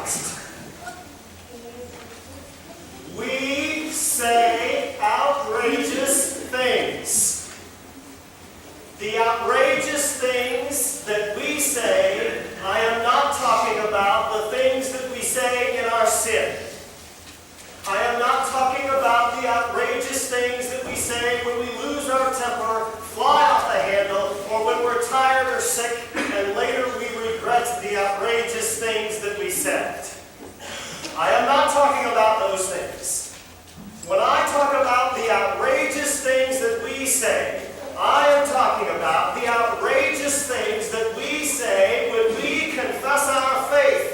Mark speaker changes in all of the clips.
Speaker 1: Christ. We say outrageous things. The outrageous things that we say, I am not talking about the things that we say in our sin. I am not talking about the outrageous things that we say when we lose our temper, fly off the handle, or when we're tired or sick, and later we regret the outrageous things that we said. I am not talking about those things. When I talk about the outrageous things that we say, I am talking about the outrageous things that we say when we confess our faith.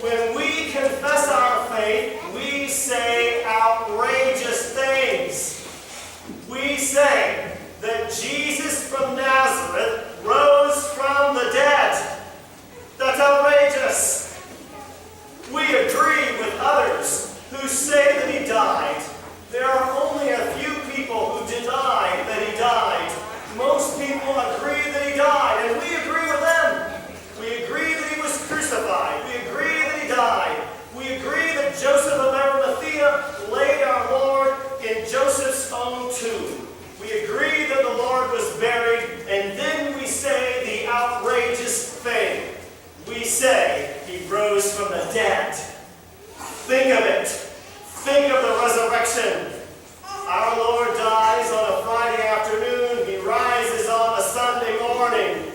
Speaker 1: When we confess our faith, we say outrageous things. We say that Jesus from Nazareth rose from the dead. That's outrageous. We agree with others who say that he died. There are only a few people who deny that he died. Most people agree that he died, and we agree with them. We agree that he was crucified. We agree that he died. We agree that Joseph of Arimathea laid our Lord in Joseph's own tomb. We agree that the Lord was buried, and then we say the outrageous thing. We say he rose from the dead. Think of it. Think of the resurrection. Our Lord dies on a Friday afternoon. He rises on a Sunday morning.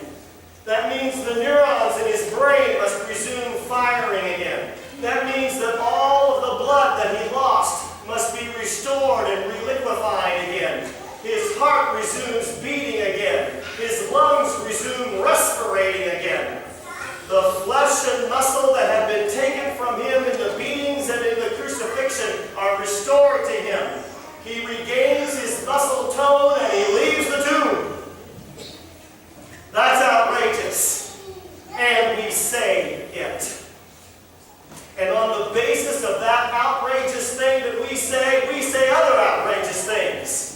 Speaker 1: That means the neurons in his brain must resume firing again. That means that all of the blood that he lost must be restored and reliquefied again. His heart resumes beating again. His lungs resume respirating again. The flesh and muscle that had been taken from him in the beatings and in the crucifixion are restored to him. He regains his muscle tone and he leaves the tomb. That's outrageous. And we say it. And on the basis of that outrageous thing that we say other outrageous things.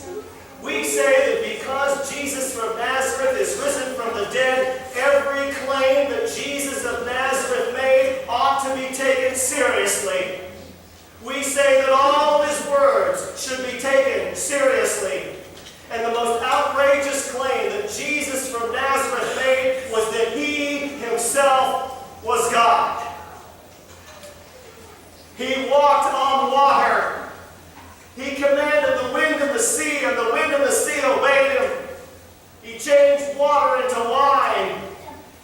Speaker 1: We say that because Jesus from Nazareth is risen from the dead, every claim that Jesus of Nazareth made ought to be taken seriously. We say that all of his words should be taken seriously. And the most outrageous claim that Jesus from Nazareth made was that he himself was God. He walked on water. He commanded the wind and the sea, and the wind and the sea obeyed him. He changed water into wine.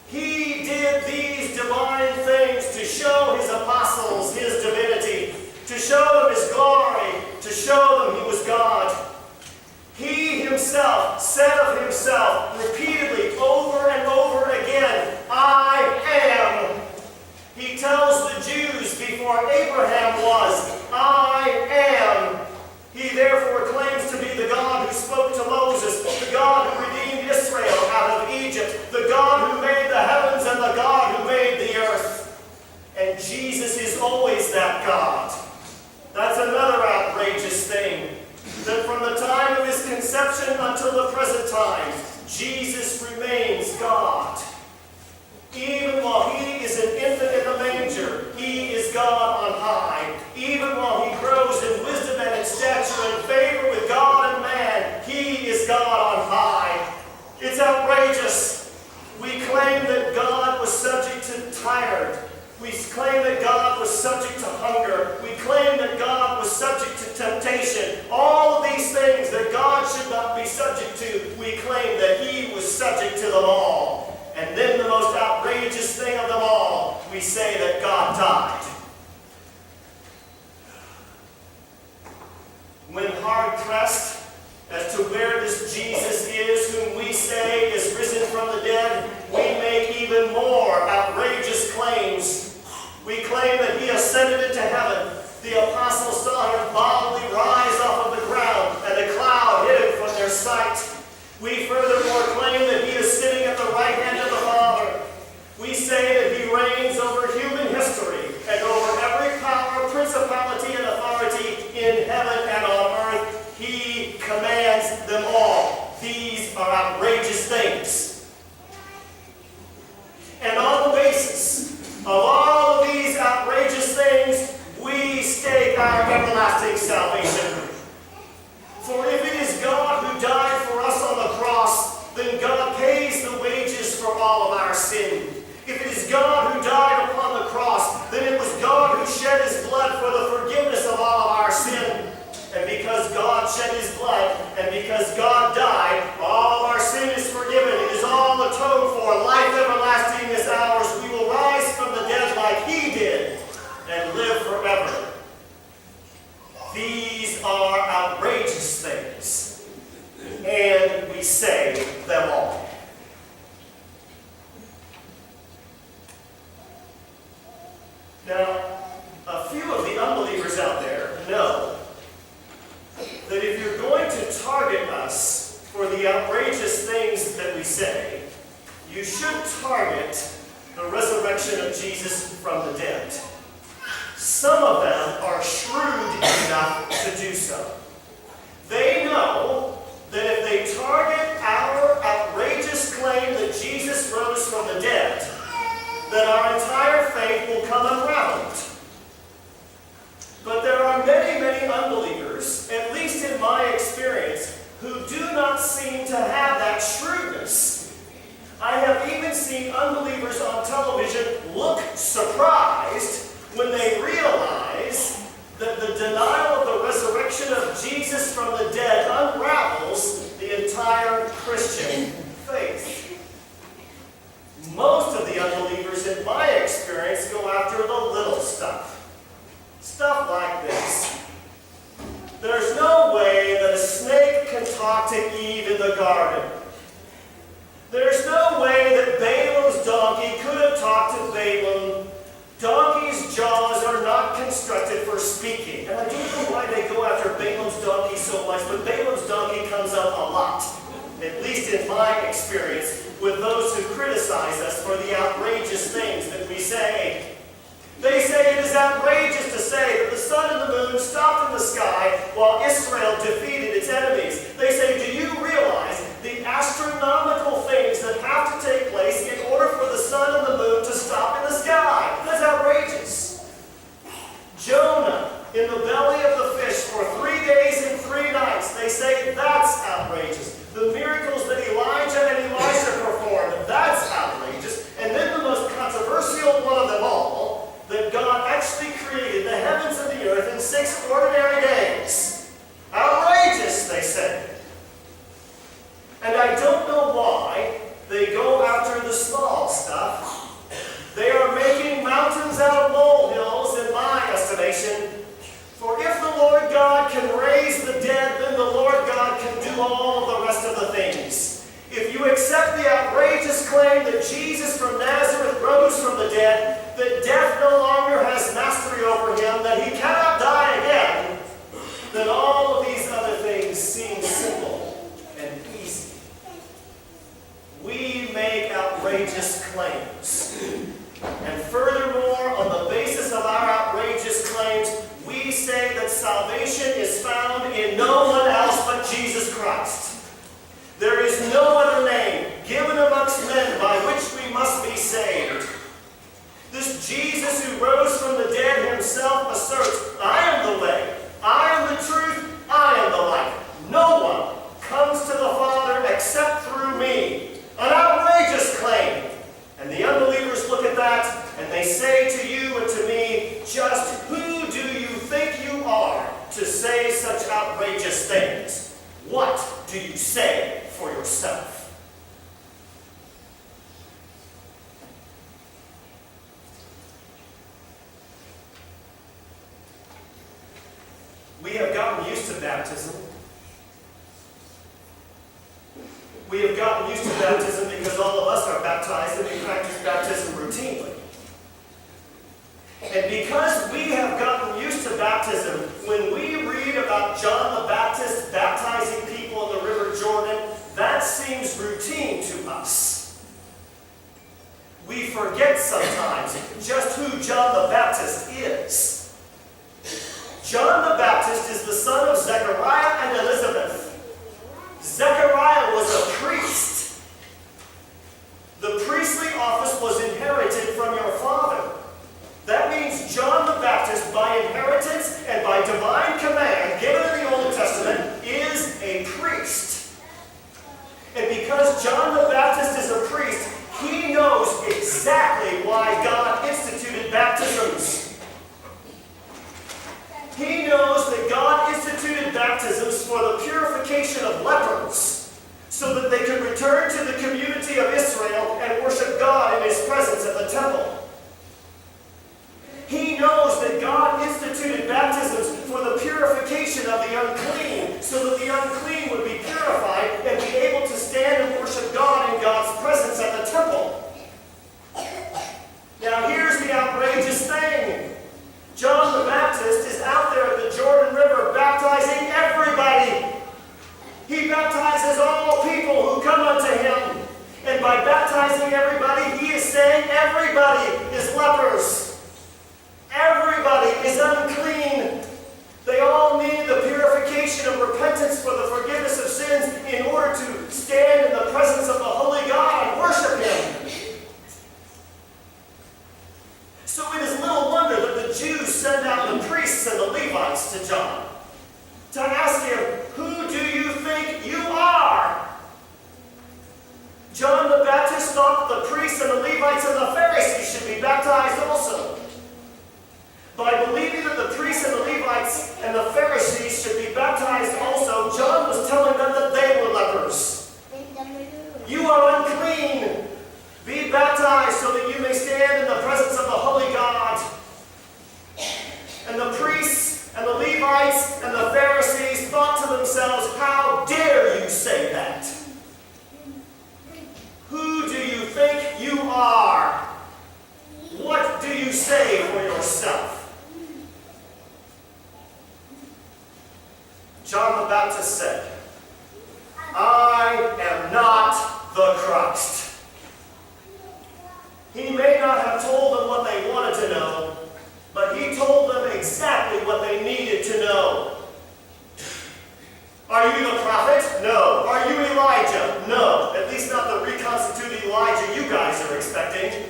Speaker 1: He did these divine things to show his apostles his divinity, to show them his glory, to show them he was God. He himself said of himself repeatedly over and over again, I am. He tells the Jews before Abraham was, I am. He therefore claims to be the God who spoke to Moses, the God who redeemed Israel out of Egypt, the God who made the heavens and the God who made the earth. And Jesus is always that God. That's another outrageous thing. That from the time of his conception until the present time, Jesus remains God. Even while he is an infant in the manger, he is God on high. Even while he grows in wisdom and in stature and favor with God and man, he is God on high. It's outrageous. We claim that God was subject to tired. We claim that God was subject to hunger. We claim that God was subject to temptation. All of these things that God should not be subject to, we claim that he was subject to them all. And then the most outrageous thing of them all, we say that God died. When hard pressed as to where this Jesus is, whom we say is risen from the dead, we make even more outrageous claims. We claim that he ascended into heaven. The apostles saw him bodily rise off of the ground, and a cloud hid him from their sight. We furthermore claim that he is sitting at the right hand of the Father. We say that he reigns over human history and over every power, principality, and authority in heaven and on earth. He commands them all. These are outrageous things. And on the basis of all of these shed his blood, and because God died, all our sin is forgiven. It is all atoned for. Life everlasting is ours. We will rise from the dead like he did and live forever. These are outrageous things, and we say them all. Now, a few of the unbelievers out there know that if you're going to target us for the outrageous things that we say, you should target the resurrection of Jesus from the dead. Some of them are shrewd enough to do so. They know that if they target our outrageous claim that Jesus rose from the dead, that our entire faith will come unraveled. But there are many, many unbelievers, at least in my experience, who do not seem to have that shrewdness. I have even seen unbelievers on television look surprised when they realize that the denial of the resurrection of Jesus from the dead unravels the entire Christian faith. Most of the unbelievers, in my experience, go after the little stuff. Stuff like this. There's no way that a snake can talk to Eve in the garden. There's no way that Balaam's donkey could have talked to Balaam. Donkeys' jaws are not constructed for speaking. And I don't know why they go after Balaam's donkey so much, but Balaam's donkey comes up a lot, at least in my experience, with those who criticize us for the outrageous things that we say. They say it is outrageous to say that the sun and the moon stopped in the sky while Israel defeated its enemies. They say, do you realize the astronomical things that have to take place in order for the sun and the moon to stop in the sky? That's outrageous. Jonah in the belly of the fish for 3 days and 3 nights. They say that's outrageous. The miracles that Elijah and Elisha performed, that's outrageous. And then the most controversial one of them all, that God actually created the heavens and the earth in 6 ordinary days. Outrageous, they say. And I don't know why they go after the small stuff. They are making mountains out of molehills, in my estimation. For if the Lord God can raise the dead, then the Lord God can do all the rest of the things. If you accept the outrageous claim that Jesus from Nazareth rose from the dead, that death no longer has mastery over him, that he cannot die again, then all of these other things seem simple and easy. We make outrageous claims. And furthermore, on the basis of our outrageous claims, we say that salvation is found in no one else but Jesus Christ. There is no other name given amongst men by which we must be saved. This Jesus who rose from the dead himself asserts, I am the way, I am the truth, I am the life. No one comes to the Father except through me. An outrageous claim. And the unbelievers look at that and they say to you and to me, just who do you think you are to say such outrageous things? What do you say for yourself? We have gotten used to baptism. We have gotten used to baptism because all of us are baptized and we practice baptism routinely. And because we have gotten used to baptism, when we read about John the Baptist baptizing people in the River Jordan, that seems routine to us. We forget sometimes just who John the Baptist is. John the Baptist is the son of Zechariah and Elizabeth. Zechariah was a priest. The priestly office was inherited from your father. That means John the Baptist, by inheritance and by divine command given in the Old Testament, is a priest. And because John the Baptist is a priest, he knows exactly why God instituted baptisms. so that they could return to the community of Israel and worship God in his presence at the temple. He knows that God instituted baptisms for the purification of the unclean, so that the unclean would be purified and be able to stand and worship God in God's presence at the temple. Now here's the outrageous thing. John the Baptist is out there at the Jordan River baptizing everybody. He baptizes all people who come unto him. And by baptizing everybody, he is saying everybody is lepers. Everybody is unclean. They all need the purification of repentance for the forgiveness of sins in order to stand in the presence of the holy God and worship him. So it is little wonder that the Jews send out the priests and the Levites to John to ask him, "Who do you think you are?" John the Baptist thought the priests and the Levites and the Pharisees should be baptized also. By believing that the priests and the Levites and the Pharisees should be baptized also, John was telling them that they were lepers. You are unclean. Be baptized so that you may stand in the presence of the holy God. And the priests and the Levites and the Pharisees thought to themselves, "How dare you say that? Who do you think you are? What do you say for yourself?" John the Baptist said, "I am not the Christ." He may not have told them what they wanted to know, but he told them exactly what they needed to know. Are you the prophet? No. Are you Elijah? No. At least not the reconstituted Elijah you guys are expecting.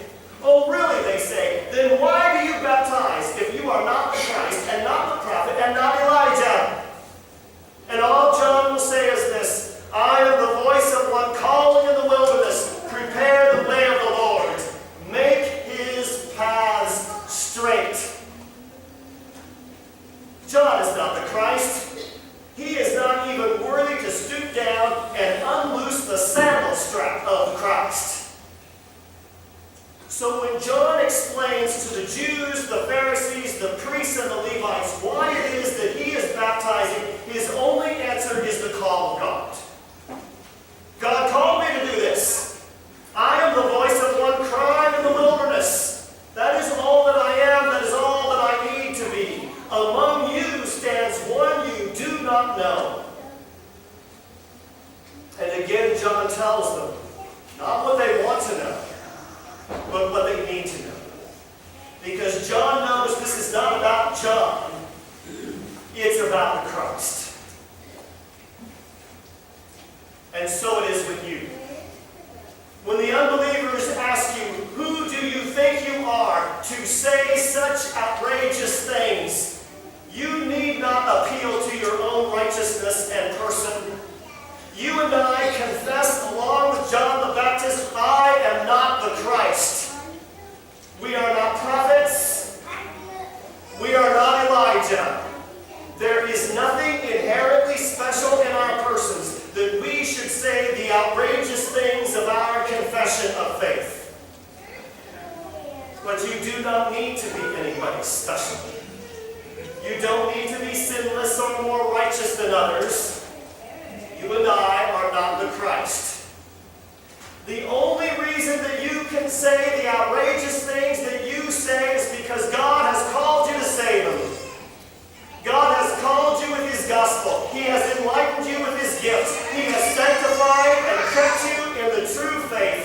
Speaker 1: Oh, really, they say. Then why do you baptize if you are not the Christ and not the prophet and not Elijah? And all John will say is this: "I am the voice of one calling in the wilderness, prepare the way of the Lord, make his paths straight." John is not the Christ. He is not even worthy to stoop down and unloose the sandal strap of Christ. So when John explains to the Jews, the Pharisees, the priests, and the Levites why it is that he is baptizing, his only answer is the call of God. God called me to do this. I am the voice of one crying in the wilderness. That is all that I am. That is all that I need to be. Among you stands one you do not know. And again, John tells them, not what they want to know, but what they need to know. Because John knows this is not about John. It's about the Christ. And so it is with you. When the unbelievers ask you, "Who do you think you are to say such outrageous things?" you need not appeal to your own righteousness and person. You and I confess along with John the Baptist, "I am not the Christ." We are not prophets. We are not Elijah. There is nothing inherently special in our persons that we should say the outrageous things of our confession of faith. But you do not need to be anybody special. You don't need to be sinless or more righteous than others. You and I are not the Christ. The only reason that you can say the outrageous things that you say is because God has called you to say them. God has called you with his gospel. He has enlightened you with his gifts. He has sanctified and kept you in the true faith.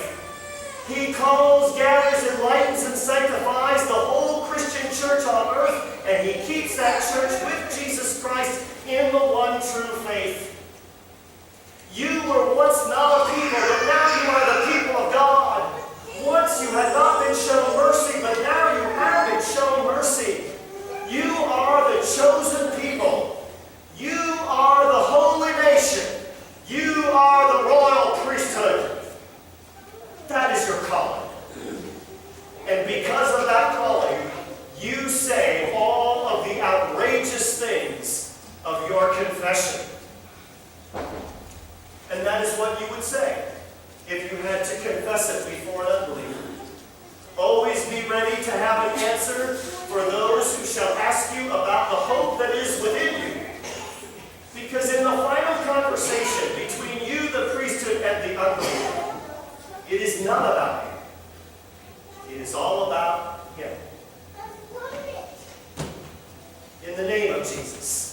Speaker 1: He calls, gathers, enlightens, and sanctifies the whole Christian church on earth, and he keeps that church with Jesus Christ in the one true faith. You were once not a people, but now you are the people of God. Once you had not been shown mercy, but now you have been shown mercy. You are the chosen people. You are the holy nation. You are the royal priesthood. That is your calling. And because of that calling, you say all of the outrageous things of your confession. And that is what you you would say if you had to confess it before an unbeliever. Always be ready to have an answer for those who shall ask you about the hope that is within you. Because in the final conversation between you, the priesthood, and the unbeliever, it is not about you. It is all about Him. In the name of Jesus.